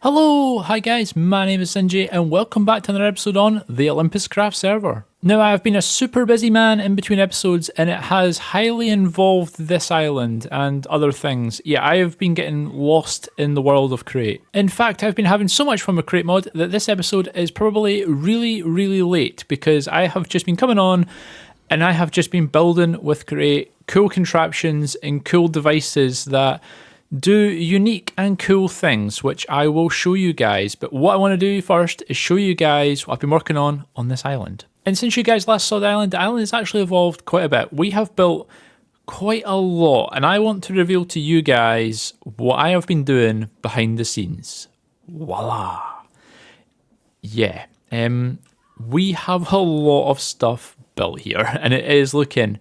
Hello, hi guys, my name is Zinjy and welcome back to another episode on the OlympusCraft server. Now I've been a super busy man in between episodes and it has highly involved this island and other things. Yeah, I have been getting lost in the world of Create. In fact, I've been having so much fun with Create mod that this episode is probably really late because I have just been coming on and I have just been building with Create cool contraptions and cool devices that do unique and cool things, which I will show you guys. But what I want to do first is show you guys what I've been working on this island. And since you guys last saw the island has actually evolved quite a bit. We have built quite a lot, and I want to reveal to you guys what I have been doing behind the scenes. Voila. Yeah, we have a lot of stuff built here, and it is looking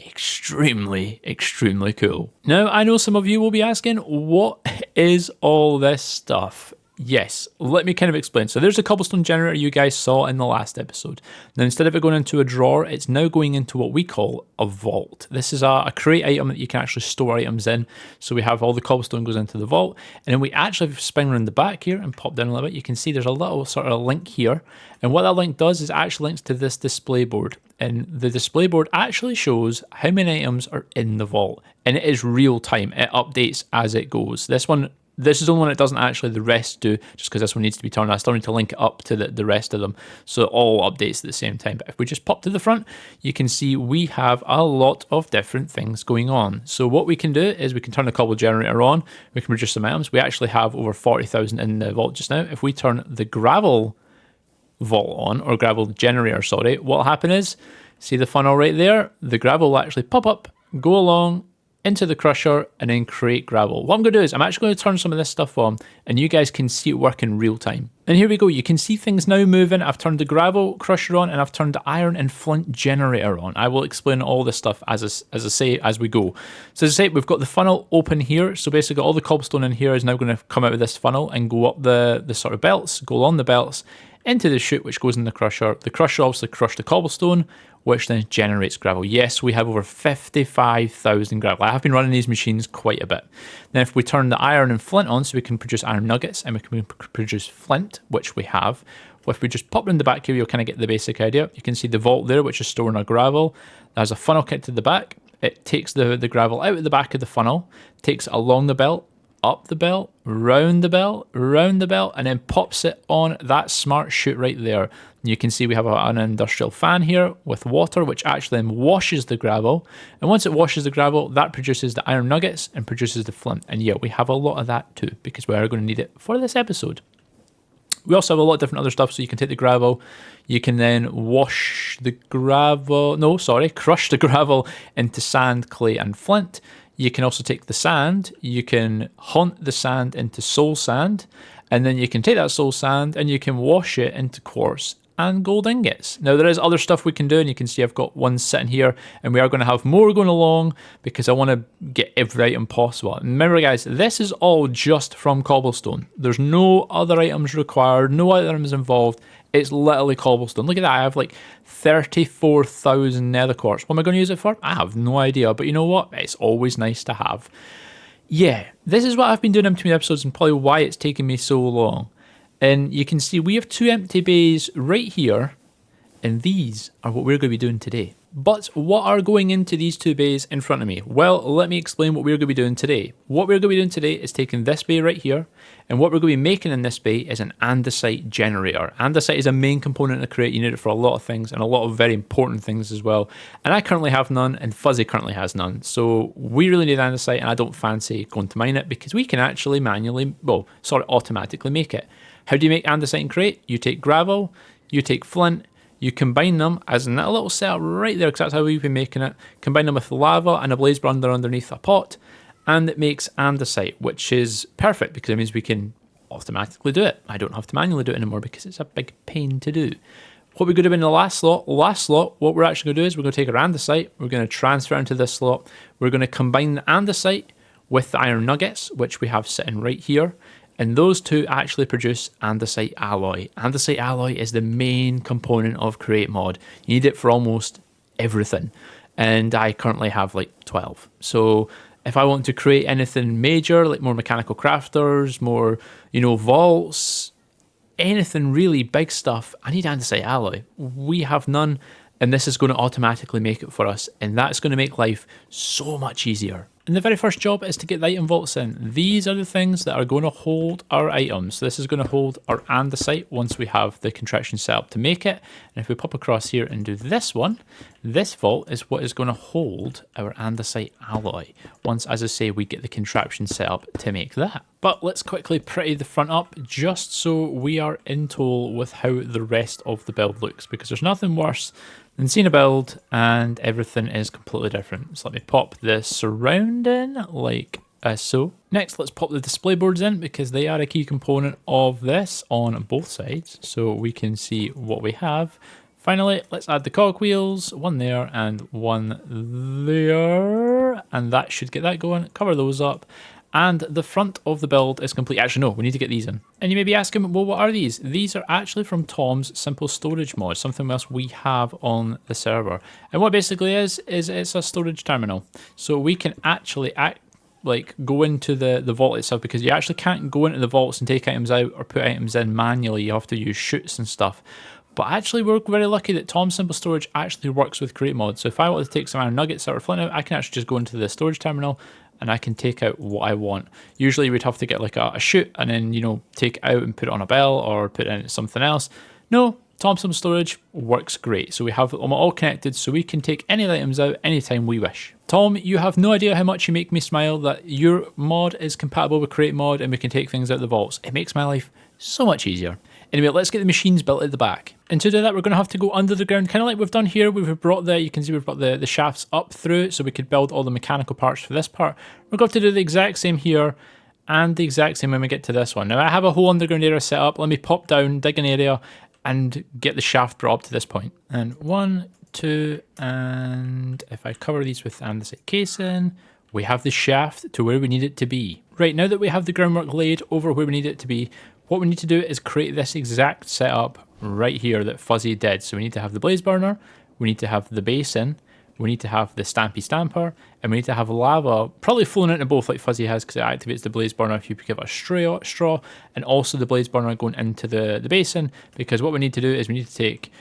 extremely cool. Now, I know some of you will be asking, what is all this stuff? Yes, let me kind of explain. So there's a cobblestone generator you guys saw in the last episode. Now, instead of it going into a drawer, it's now going into what we call a vault. This is a crate item that you can actually store items in. So we have all the cobblestone goes into the vault, and then we actually spin around the back here and pop down a little bit. You can see there's a little sort of link here. And what that link does is it actually links to this display board. And the display board actually shows how many items are in the vault. And it is real time. It updates as it goes. This is the only one that doesn't actually, the rest do, just because this one needs to be turned on. I still need to link it up to the rest of them. So it all updates at the same time. But if we just pop to the front, you can see we have a lot of different things going on. So what we can do is we can turn the cobble generator on. We can produce some items. We actually have over 40,000 in the vault just now. If we turn the gravel vault on, or gravel generator, sorry, what'll happen is, see the funnel right there? The gravel will actually pop up, go along into the crusher, and then create gravel. What I'm going to do is I'm actually going to turn some of this stuff on, and you guys can see it work in real time. And here we go. You can see things now moving. I've turned the gravel crusher on, and I've turned the iron and flint generator on. I will explain all this stuff as I say as we go. So as I say, we've got the funnel open here. So basically all the cobblestone in here is now going to come out of this funnel and go up the sort of belts, go along the belts, into the chute which goes in the crusher. The crusher obviously crushed the cobblestone, which then generates gravel. Yes, we have over 55,000 gravel. I have been running these machines quite a bit. Then if we turn the iron and flint on, so we can produce iron nuggets and we can produce flint, which we have. If we just pop in the back here, you'll kind of get the basic idea. You can see the vault there, which is storing our gravel. There's a funnel kit to the back. It takes the gravel out of the back of the funnel, takes it along the belt, up the belt, round the belt, and then pops it on that smart chute right there. You can see we have an industrial fan here with water, which actually then washes the gravel. And once it washes the gravel, that produces the iron nuggets and produces the flint. And yeah, we have a lot of that too, because we are going to need it for this episode. We also have a lot of different other stuff, so you can take the gravel, you can then crush the gravel into sand, clay, and flint. You can also take the sand, you can hunt the sand into soul sand, and then you can take that soul sand and you can wash it into quartz and gold ingots. Now there is other stuff we can do, and you can see I've got one sitting here, and we are going to have more going along because I want to get every item possible. And remember guys, this is all just from cobblestone. There's no other items required, no other items involved. It's literally cobblestone. Look at that, I have like 34,000 nether quartz. What am I going to use it for? I have no idea, but you know what? It's always nice to have. Yeah, this is what I've been doing in between episodes and probably why it's taken me so long. And you can see we have 2 empty bays right here, and these are what we're going to be doing today. But what are going into these 2 bays in front of me? Well, let me explain what we're going to be doing today. What we're going to be doing today is taking this bay right here, and what we're going to be making in this bay is an andesite generator. Andesite is a main component of Create. You need it for a lot of things, and a lot of very important things as well. And I currently have none, and Fuzzy currently has none. So we really need andesite, and I don't fancy going to mine it because we can actually automatically make it. How do you make andesite in Create? You take gravel, you take flint, you combine them as in that little setup right there, because that's how we've been making it. Combine them with lava and a blaze burner underneath a pot, and it makes andesite, which is perfect because it means we can automatically do it. I don't have to manually do it anymore because it's a big pain to do. What we're going to do in the last slot, what we're actually going to do is we're going to take our andesite, we're going to transfer it into this slot, we're going to combine the andesite with the iron nuggets, which we have sitting right here. And those two actually produce andesite alloy. Andesite alloy is the main component of Create mod. You need it for almost everything. And I currently have like 12. So If I want to create anything major, like more mechanical crafters, more, vaults, anything really big stuff, I need andesite alloy. We have none, and this is going to automatically make it for us, and that's going to make life so much easier. And the very first job is to get the item vaults in. These are the things that are going to hold our items. So this is going to hold our andesite once we have the contraption set up to make it. And if we pop across here and do this one, this vault is what is going to hold our andesite alloy. Once, as I say, we get the contraption set up to make that. But let's quickly pretty the front up just so we are in total with how the rest of the build looks, because there's nothing worse than seeing a build and everything is completely different. So let me pop the surrounding like so. Next, let's pop the display boards in because they are a key component of this on both sides, so we can see what we have. Finally, let's add the cogwheels, one there and one there, and that should get that going. Cover those up. And the front of the build is complete. Actually, no, we need to get these in. And you may be asking, well, what are these? These are actually from Tom's Simple Storage mod, something else we have on the server. And what it basically is it's a storage terminal. So we can actually go into the vault itself, because you actually can't go into the vaults and take items out or put items in manually. You have to use chutes and stuff. But actually, we're very lucky that Tom's Simple Storage actually works with Create Mod. So if I want to take some iron nuggets out or flint out, I can actually just go into the storage terminal and I can take out what I want. Usually we'd have to get like a chute and then, take it out and put it on a bell or put it in something else. No, Tom's Simple Storage works great. So we have them all connected so we can take any items out anytime we wish. Tom, you have no idea how much you make me smile that your mod is compatible with Create Mod and we can take things out of the vaults. It makes my life so much easier. Anyway, let's get the machines built at the back. And to do that, we're going to have to go under the ground, kind of like we've done here. We've brought you can see we've brought the shafts up through so we could build all the mechanical parts for this part. We're going to do the exact same here and the exact same when we get to this one. Now, I have a whole underground area set up. Let me pop down, dig an area, and get the shaft brought up to this point. And 1, 2, and if I cover these with andesite casing, we have the shaft to where we need it to be. Right, now that we have the groundwork laid over where we need it to be, what we need to do is create this exact setup right here that Fuzzy did. So we need to have the blaze burner, we need to have the basin, we need to have the stampy stamper, and we need to have lava, probably flowing into both like Fuzzy has because it activates the blaze burner if you give it a straw, and also the blaze burner going into the basin, because what we need to do is we need to take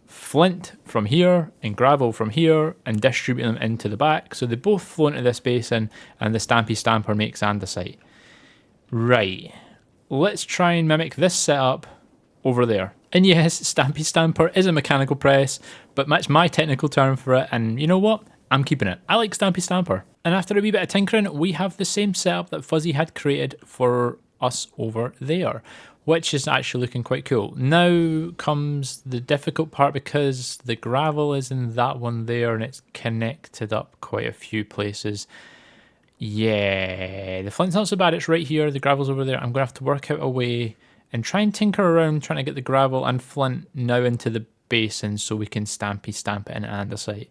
flint from here and gravel from here and distribute them into the back. So they both flow into this basin and the stampy stamper makes andesite. Right. Let's try and mimic this setup over there. And yes, Stampy Stamper is a mechanical press, but that's my technical term for it, and you know what? I'm keeping it. I like Stampy Stamper. And after a wee bit of tinkering, we have the same setup that Fuzzy had created for us over there, which is actually looking quite cool. Now comes the difficult part, because the gravel is in that one there, and it's connected up quite a few places. Yeah, the flint's not so bad, it's right here, the gravel's over there. I'm going to have to work out a way and try and tinker around trying to get the gravel and flint now into the basin so we can stamp it in andesite.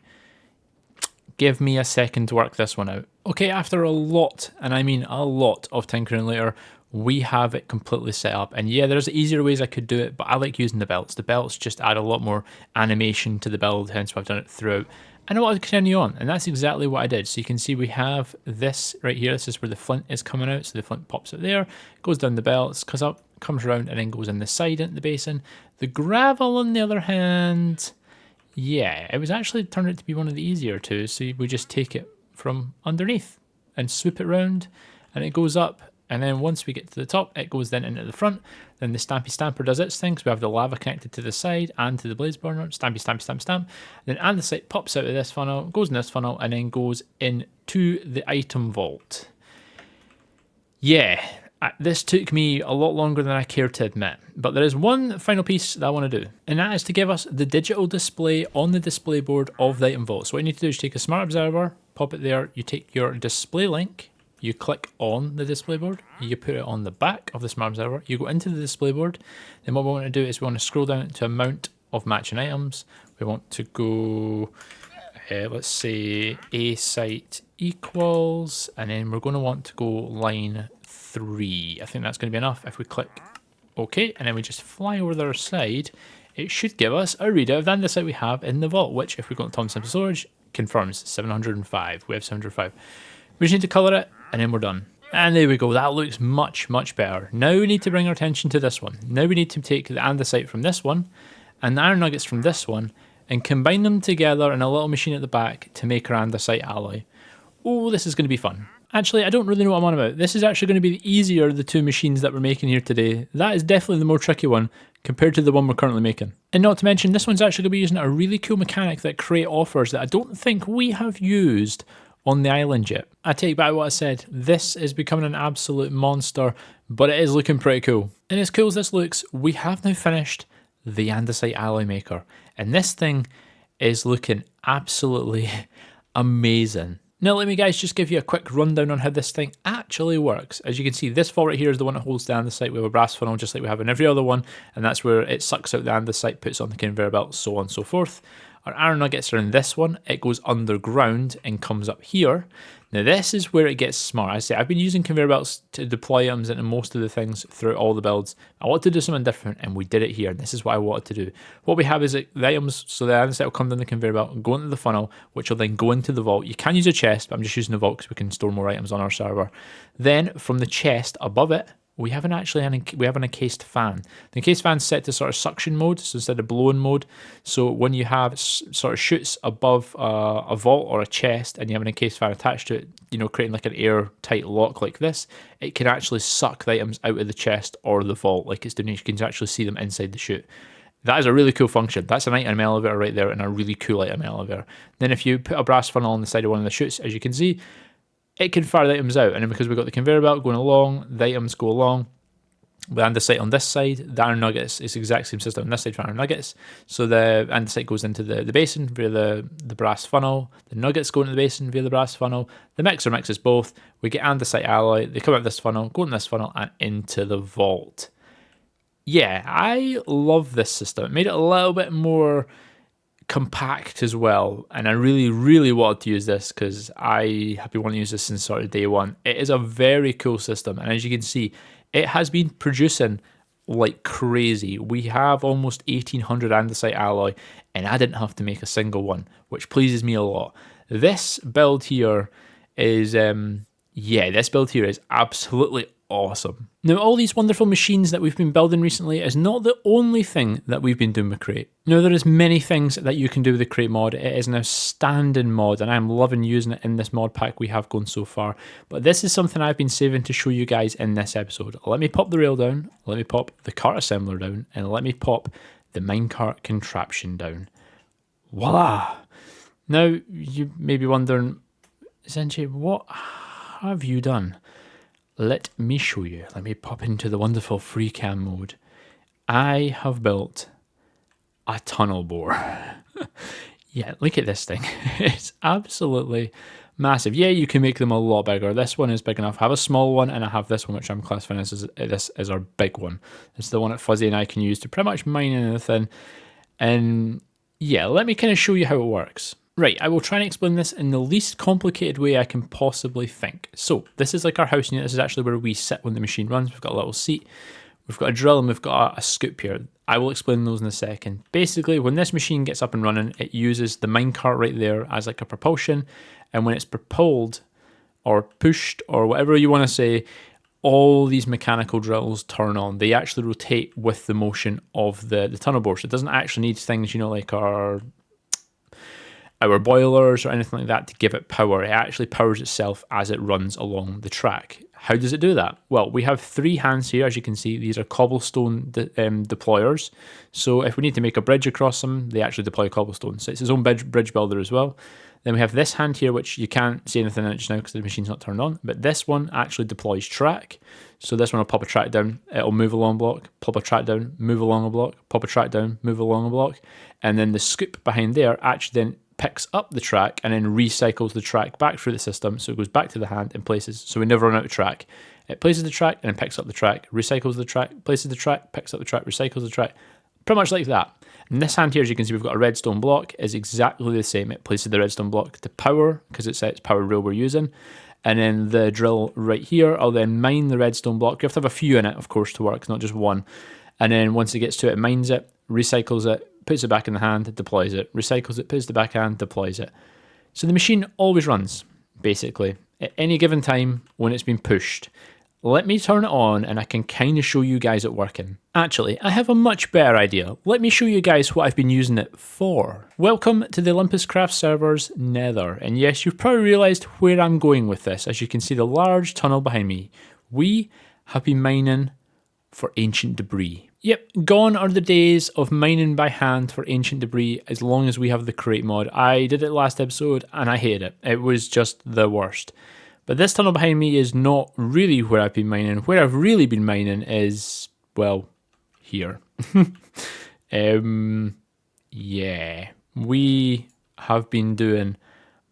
Give me a second to work this one out. Okay, after a lot, and I mean a lot of tinkering later, we have it completely set up. And yeah, there's easier ways I could do it, but I like using the belts. The belts just add a lot more animation to the build, hence why I've done it throughout. And I want to continue on, and that's exactly what I did. So you can see we have this right here. This is where the flint is coming out. So the flint pops out there, goes down the belts, comes up, comes around, and then goes in the side into the basin. The gravel, on the other hand, yeah, it was actually turned out to be one of the easier two. So we just take it from underneath and swoop it around, and it goes up. And then once we get to the top, it goes then into the front. Then the Stampy Stamper does its thing. So we have the lava connected to the side and to the blaze burner. Stampy, stamp, stamp, stamp. Then andesite pops out of this funnel, goes in this funnel, and then goes into the item vault. Yeah, this took me a lot longer than I care to admit. But there is one final piece that I want to do. And that is to give us the digital display on the display board of the item vault. So what you need to do is take a smart observer, pop it there. You take your display link. You click on the display board, you put it on the back of the smart observer, you go into the display board, then what we want to do is we want to scroll down to amount of matching items. We want to go, let's say A site equals, and then we're going to want to go line 3. I think that's going to be enough. If we click OK, and then we just fly over the other side, it should give us a readout of the andesite we have in the vault, which if we go to Tom's Simple Storage, confirms 705. We have 705. We just need to colour it and then we're done. And there we go, that looks much, much better. Now we need to bring our attention to this one. Now we need to take the andesite from this one and the iron nuggets from this one and combine them together in a little machine at the back to make our andesite alloy. Oh, this is going to be fun. Actually, I don't really know what I'm on about. This is actually going to be the easier of the two machines that we're making here today. That is definitely the more tricky one compared to the one we're currently making. And not to mention, this one's actually going to be using a really cool mechanic that Korey offers that I don't think we have used on the island yet. I take back what I said, this is becoming an absolute monster, but it is looking pretty cool. And as cool as this looks, we have now finished the andesite alloy maker. And this thing is looking absolutely amazing. Now let me guys just give you a quick rundown on how this thing actually works. As you can see, this vault right here is the one that holds the andesite. We have a brass funnel just like we have in every other one, and that's where it sucks out the andesite, puts it on the conveyor belt, so on and so forth. Our iron nuggets are in this one. It goes underground and comes up here. Now this is where it gets smart. I say I've been using conveyor belts to deploy items into most of the things throughout all the builds. I wanted to do something different and we did it here. And this is what I wanted to do. What we have is the items, so the andesite will come down the conveyor belt and go into the funnel, which will then go into the vault. You can use a chest, but I'm just using the vault because we can store more items on our server. Then from the chest above it, we have an encased fan. The encased fan's set to sort of suction mode, so instead of blowing mode. So when you have sort of chutes above a vault or a chest and you have an encased fan attached to it, you know, creating like an airtight lock like this, it can actually suck the items out of the chest or the vault like it's doing. You can actually see them inside the chute. That is a really cool function. That's an item elevator right there and a really cool item elevator. Then if you put a brass funnel on the side of one of the chutes, as you can see, it can fire the items out, and then because we've got the conveyor belt going along, the items go along. The andesite on this side, the iron nuggets is the exact same system on this side for iron nuggets. So the andesite goes into the basin via the brass funnel, the nuggets go into the basin via the brass funnel, the mixer mixes both, we get andesite alloy, they come out this funnel, go in this funnel, and into the vault. Yeah, I love this system. It made it a little bit more compact as well, and I really wanted to use this because I have been wanting to use this since sort of day one. It is a very cool system, and as you can see, it has been producing like crazy. We have almost 1800 andesite alloy, and I didn't have to make a single one, which pleases me a lot. This build here is this build here is absolutely awesome. Now, all these wonderful machines that we've been building recently is not the only thing that we've been doing with Korey. Now, there is many things that you can do with the Korey mod. It is an outstanding mod, and I'm loving using it in this mod pack we have going so far. But this is something I've been saving to show you guys in this episode. Let me pop the rail down, let me pop the cart assembler down, and let me pop the minecart contraption down. Voila! Now, you may be wondering, Zinjy, what have you done? Let me show you. Let me pop into the wonderful free cam mode. I have built a tunnel bore. Yeah, look at this thing. It's absolutely massive. Yeah, you can make them a lot bigger. This one is big enough. I have a small one and I have this one, which I'm classifying as this as our big one. It's the one that Fuzzy and I can use to pretty much mine anything. And yeah, let me kind of show you how it works. Right, I will try and explain this in the least complicated way I can possibly think. So, this is like our house unit. This is actually where we sit when the machine runs. We've got a little seat, we've got a drill, and we've got a scoop here. I will explain those in a second. Basically, when this machine gets up and running, it uses the minecart right there as like a propulsion, and when it's propelled, or pushed, or whatever you want to say, all these mechanical drills turn on. They actually rotate with the motion of the tunnel bore. So it doesn't actually need things, you know, like our boilers or anything like that to give it power. It actually powers itself as it runs along the track. How does it do that? Well, we have three hands here, as you can see. These are cobblestone deployers. So if we need to make a bridge across them, they actually deploy cobblestone. So it's its own bridge builder as well. Then we have this hand here, which you can't see anything in it just now because the machine's not turned on. But this one actually deploys track. So this one will pop a track down, it'll move along a block, pop a track down, move along a block, pop a track down, move along a block. And then the scoop behind there actually then picks up the track and then recycles the track back through the system, so it goes back to the hand and places, so we never run out of track. It places the track and then picks up the track, recycles the track, places the track, picks up the track, recycles the track, pretty much like that. And this hand here, as you can see, we've got a redstone block, is exactly the same. It places the redstone block to power, because it's power rail we're using, and then the drill right here, I'll then mine the redstone block. You have to have a few in it, of course, to work, not just one. And then once it gets to it, it mines it, recycles it, puts it back in the hand, deploys it, recycles it, puts it back hand, deploys it. So the machine always runs, basically. at any given time when it's been pushed. Let me turn it on and I can kind of show you guys it working. Actually, I have a much better idea. Let me show you guys what I've been using it for. Welcome to the OlympusCraft server's Nether. And yes, you've probably realised where I'm going with this. As you can see the large tunnel behind me. We have been mining for ancient debris. Yep, gone are the days of mining by hand for ancient debris as long as we have the crate mod. I did it last episode and I hated it. It was just the worst. But this tunnel behind me is not really where I've been mining. Where I've really been mining is, well, here. Yeah, we have been doing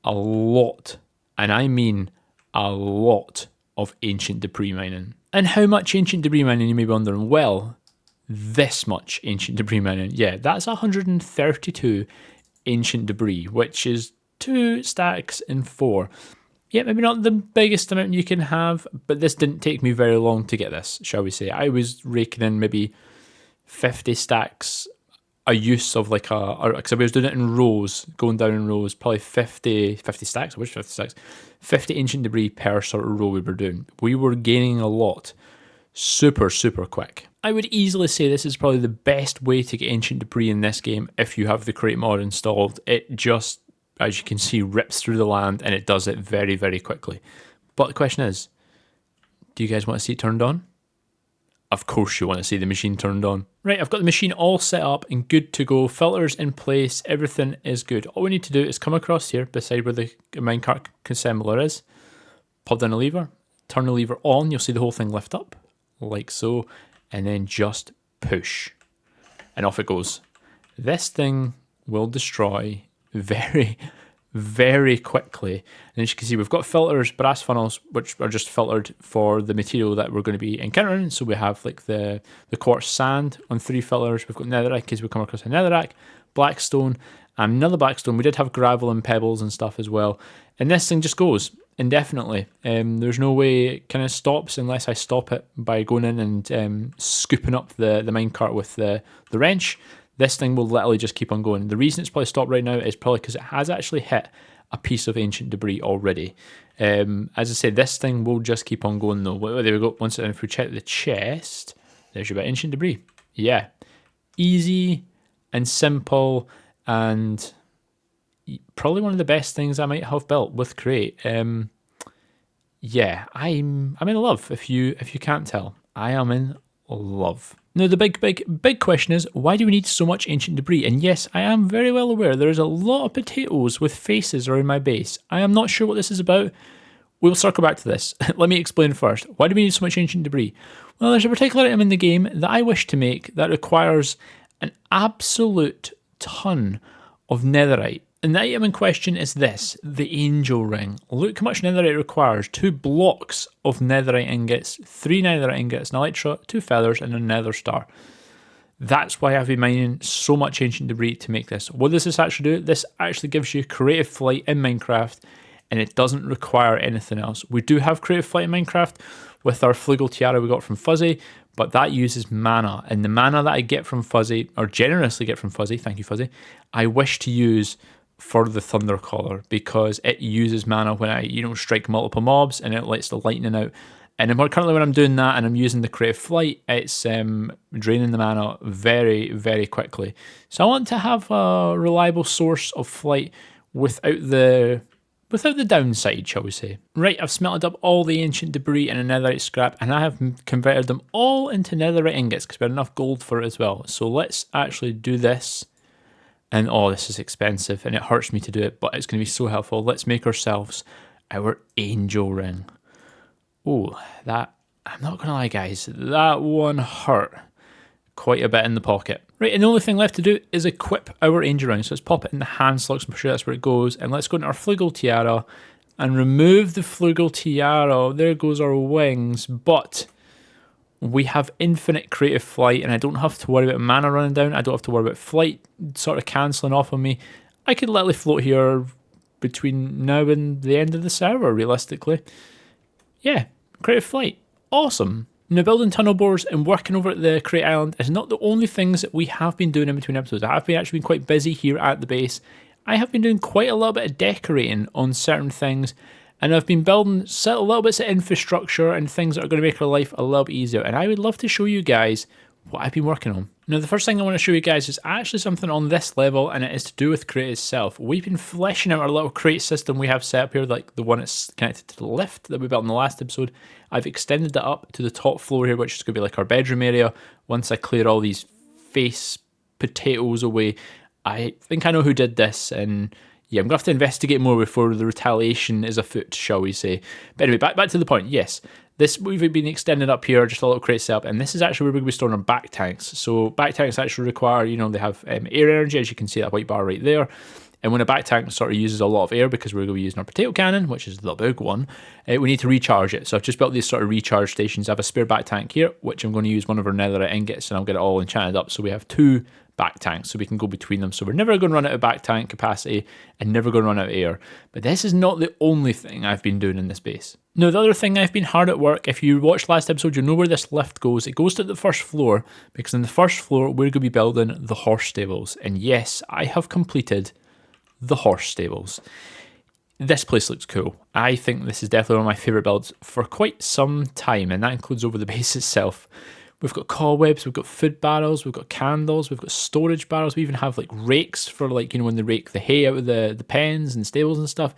a lot, and I mean a lot, of ancient debris mining. And how much ancient debris mining, you may be wondering? Well, this much ancient debris mining. Yeah, that's 132 ancient debris, which is 2 stacks in 4. Yeah, maybe not the biggest amount you can have, but this didn't take me very long to get this, shall we say. I was raking in maybe 50 stacks a use of like because I was doing it in rows, going down in rows, probably 50 stacks, which 50 stacks? 50 ancient debris per sort of row we were doing. We were gaining a lot, super, super quick. I would easily say this is probably the best way to get ancient debris in this game if you have the crate mod installed. It just, as you can see, rips through the land and it does it very, very quickly. But the question is, do you guys want to see it turned on? Of course you want to see the machine turned on. Right, I've got the machine all set up and good to go. Filters in place, everything is good. All we need to do is come across here beside where the minecart assembler is, pop down a lever, turn the lever on, you'll see the whole thing lift up, like so, and then just push. And off it goes. This thing will destroy very, very quickly. And as you can see, we've got filters, brass funnels, which are just filtered for the material that we're going to be encountering. So we have like the quartz sand on 3 filters. We've got netherite, because we come across a netherrack, blackstone, and another blackstone. We did have gravel and pebbles and stuff as well. And this thing just goes indefinitely. There's no way it kind of stops unless I stop it by going in and scooping up the minecart with the wrench. This thing will literally just keep on going. The reason it's probably stopped right now is probably because it has actually hit a piece of ancient debris already. As I say, this thing will just keep on going though. There we go. Once if we check the chest, there's your bit of ancient debris. Yeah, easy and simple, and probably one of the best things I might have built with Crate. Yeah, I'm in love. If you can't tell, I am in love. Now the big question is, why do we need so much ancient debris? And yes, I am very well aware there is a lot of potatoes with faces around my base. I am not sure what this is about. We'll circle back to this. Let me explain first. Why do we need so much ancient debris? Well, there's a particular item in the game that I wish to make that requires an absolute ton of netherite. And the item in question is this, the angel ring. Look how much netherite it requires. 2 blocks of netherite ingots, 3 netherite ingots, an elytra, 2 feathers, and a nether star. That's why I've been mining so much ancient debris to make this. What does this actually do? This actually gives you creative flight in Minecraft, and it doesn't require anything else. We do have creative flight in Minecraft with our Flugel tiara we got from Fuzzy, but that uses mana. And the mana that I get from Fuzzy, or generously get from Fuzzy, thank you Fuzzy, I wish to use for the Thunder Collar, because it uses mana when I, strike multiple mobs and it lets the lightning out. And currently when I'm doing that and I'm using the creative flight, it's draining the mana very, very quickly. So I want to have a reliable source of flight without the downside, shall we say. Right, I've smelted up all the ancient debris in a netherite scrap, and I have converted them all into netherite ingots because we had enough gold for it as well. So let's actually do this. And oh, this is expensive and it hurts me to do it, but it's going to be so helpful. Let's make ourselves our angel ring. Oh, that, I'm not going to lie guys, that one hurt quite a bit in the pocket. Right, and the only thing left to do is equip our angel ring. So let's pop it in the hand slugs, I'm sure that's where it goes. And let's go into our Flugel tiara and remove the Flugel tiara. There goes our wings, but we have infinite creative flight, and I don't have to worry about mana running down. I don't have to worry about flight sort of cancelling off on me. I could literally float here between now and the end of the server, realistically. Yeah, creative flight. Awesome. Now, building tunnel bores and working over at the Crate Island is not the only things that we have been doing in between episodes. I have actually been quite busy here at the base. I have been doing quite a little bit of decorating on certain things, And I've been building a little bits of infrastructure and things that are going to make our life a little bit easier. And I would love to show you guys what I've been working on. Now, the first thing I want to show you guys is actually something on this level, and it is to do with crate itself. We've been fleshing out our little crate system we have set up here, like the one that's connected to the lift that we built in the last episode. I've extended that up to the top floor here, which is going to be like our bedroom area. Once I clear all these face potatoes away, I think I know who did this, and yeah, I'm going to have to investigate more before the retaliation is afoot, shall we say. But anyway, back to the point. Yes, this we've been extended up here, just a little crate setup, and this is actually where we're going to be storing our back tanks. So back tanks actually require, they have air energy, as you can see that white bar right there. And when a back tank sort of uses a lot of air, because we're going to be using our potato cannon, which is the big one, we need to recharge it. So I've just built these sort of recharge stations. I have a spare back tank here, which I'm going to use one of our netherite ingots, and I'll get it all enchanted up. So we have 2 back tanks, so we can go between them. So we're never going to run out of back tank capacity and never going to run out of air. But this is not the only thing I've been doing in this base. Now, the other thing, I've been hard at work. If you watched last episode, you'll know where this lift goes. It goes to the first floor, because in the first floor, we're going to be building the horse stables. And yes, I have completed the horse stables. This place looks cool. I think this is definitely one of my favourite builds for quite some time, and that includes over the base itself. We've got cobwebs, we've got food barrels, we've got candles, we've got storage barrels. We even have like rakes for when they rake the hay out of the pens and stables and stuff.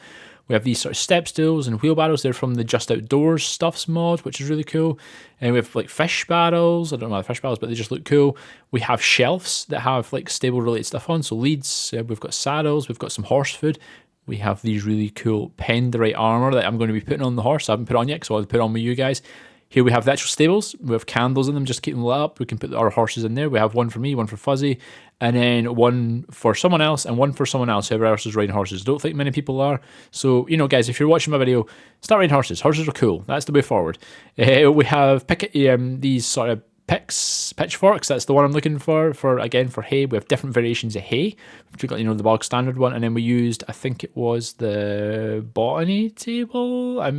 We have these sort of step stools and wheelbarrows. They're from the Just Outdoors Stuffs mod, which is really cool. And we have like fish barrels. I don't know about fish barrels, but they just look cool. We have shelves that have like stable related stuff on. So leads, we've got saddles, we've got some horse food. We have these really cool Penderite armor that I'm going to be putting on the horse. I haven't put on yet, because I'll put it on with you guys. Here we have the actual stables. We have candles in them, just keep them lit up. We can put our horses in there. We have one for me, one for Fuzzy, and then one for someone else, and one for someone else, whoever else is riding horses. Don't think many people are. So, guys, if you're watching my video, start riding horses. Horses are cool. That's the way forward. We have these sort of pitchforks. That's the one I'm looking for hay. We have different variations of hay. We've got the bog standard one, and then we used, I think it was the botany table. I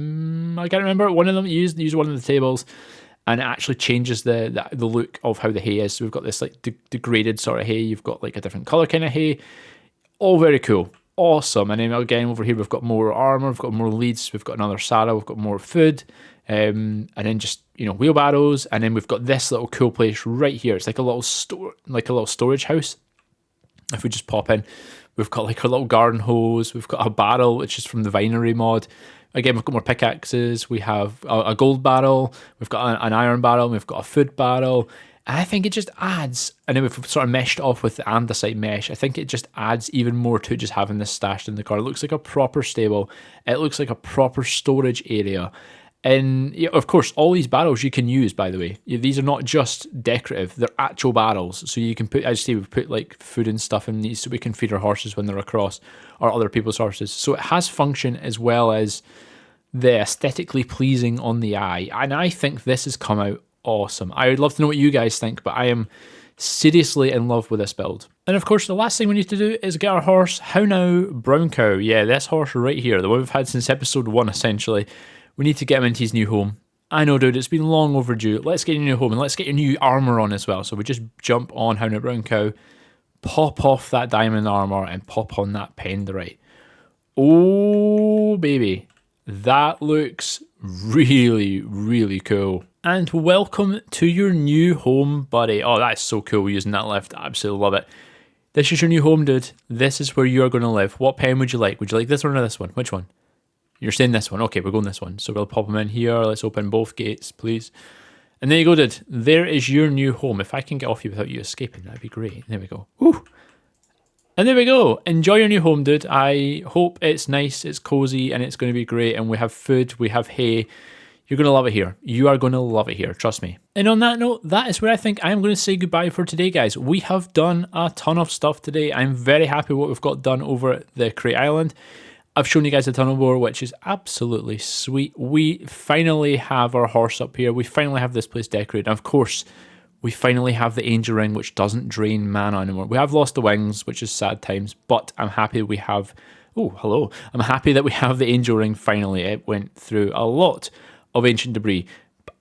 can't remember. One of them used one of the tables, and it actually changes the look of how the hay is. So we've got this like degraded sort of hay. You've got like a different color kind of hay. All very cool. Awesome. And then again over here we've got more armor, we've got more leads, we've got another saddle, we've got more food, and then just wheelbarrows, and then we've got this little cool place right here. It's like a little storage house. If we just pop in, we've got like a little garden hose, we've got a barrel which is from the Vinery mod. Again, we've got more pickaxes, we have a gold barrel, we've got an iron barrel, we've got a food barrel. And I think it just adds, and then we've sort of meshed off with the andesite mesh. I think it just adds even more to just having this stashed in the car. It looks like a proper stable. It looks like a proper storage area. And of course, all these barrels you can use, by the way. These are not just decorative, they're actual barrels. So you can put, as you say, we've put like food and stuff in these so we can feed our horses when they're across, or other people's horses. So it has function as well as the aesthetically pleasing on the eye. And I think this has come out awesome. I would love to know what you guys think, but I am seriously in love with this build. And of course, the last thing we need to do is get our horse, How Now Brown Cow. Yeah, this horse right here, the one we've had since episode 1 essentially. We need to get him into his new home. I know, dude, it's been long overdue. Let's get your new home, and let's get your new armor on as well. So we just jump on How Now Brown Cow, pop off that diamond armor, and pop on that Penderite. Oh, baby. That looks really, really cool. And welcome to your new home, buddy. Oh, that's so cool using that lift. I absolutely love it. This is your new home, dude. This is where you're going to live. What pen would you like? Would you like this one or this one? Which one? You're saying this one. Okay, we're going this one. So we'll pop them in here. Let's open both gates, please. And there you go, dude. There is your new home. If I can get off you without you escaping, that'd be great. There we go. Woo! And there we go. Enjoy your new home, dude. I hope it's nice, it's cozy, and it's going to be great. And we have food, we have hay. You're going to love it here. You are going to love it here. Trust me. And on that note, that is where I think I am going to say goodbye for today, guys. We have done a ton of stuff today. I'm very happy with what we've got done over at the Crate Island. I've shown you guys a tunnel bore, which is absolutely sweet. We finally have our horse up here. We finally have this place decorated. And of course, we finally have the angel ring, which doesn't drain mana anymore. We have lost the wings, which is sad times, but I'm happy we have... Oh, hello. I'm happy that we have the angel ring finally. It went through a lot of ancient debris.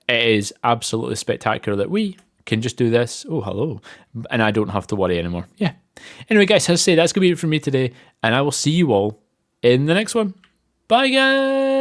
It is absolutely spectacular that we can just do this. Oh, hello. And I don't have to worry anymore. Yeah. Anyway, guys, as I say, that's going to be it for me today, and I will see you all in the next one. Bye, guys.